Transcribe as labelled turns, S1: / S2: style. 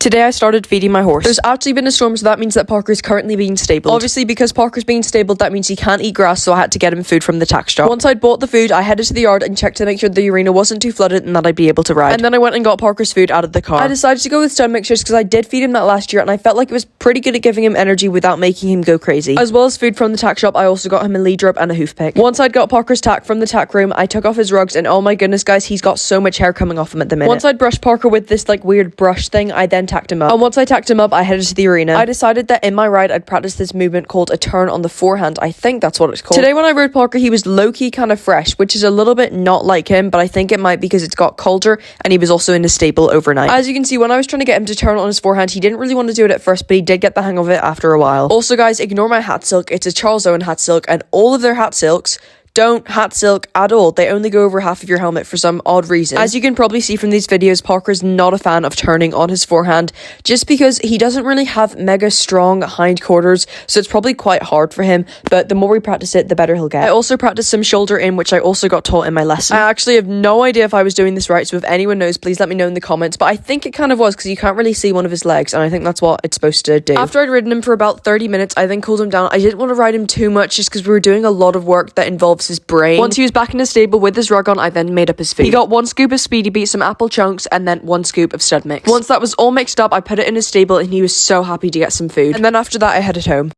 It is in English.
S1: Today I started feeding my horse. There's actually been a storm, so that means that Parker's currently being stabled. Obviously, because Parker's being stabled, that means he can't eat grass, so I had to get him food from the tack shop. Once I'd bought the food, I headed to the yard and checked to make sure the arena wasn't too flooded and that I'd be able to ride. And then I went and got Parker's food out of the car. I decided to go with Stun Mixtures because I did feed him that last year and I felt like it was pretty good at giving him energy without making him go crazy. As well as food from the tack shop, I also got him a lead rope and a hoof pick. Once I'd got Parker's tack from the tack room, I took off his rugs and oh my goodness guys, he's got so much hair coming off him at the minute. Once I'd brushed Parker with this like weird brush thing, I then tacked him up. And once I tacked him up, I headed to the arena. I decided that in my ride, I'd practice this movement called a turn on the forehand. I think that's what it's called. Today when I rode Parker, he was low-key kind of fresh, which is a little bit not like him, but I think it might be because it's got colder and he was also in a stable overnight. As you can see, when I was trying to get him to turn on his forehand, he didn't really want to do it at first, but he did get the hang of it after a while. Also guys, ignore my hat silk. It's a Charles Owen hat silk and all of their hat silks don't hat silk at all. They only go over half of your helmet for some odd reason. As you can probably see from these videos, Parker's not a fan of turning on his forehand just because he doesn't really have mega strong hindquarters, so it's probably quite hard for him, but the more we practice it, the better he'll get. I also practiced some shoulder in, which I also got taught in my lesson. I actually have no idea if I was doing this right, so if anyone knows, please let me know in the comments, but I think it kind of was because you can't really see one of his legs, and I think that's what it's supposed to do. After I'd ridden him for about 30 minutes, I then cooled him down. I didn't want to ride him too much just because we were doing a lot of work that involves his brain. Once he was back in his stable with his rug on, I then made up his food. He got 1 scoop of Speedy Beat, some apple chunks, and then 1 scoop of stud mix. Once that was all mixed up, I put it in his stable and he was so happy to get some food. And then after that, I headed home.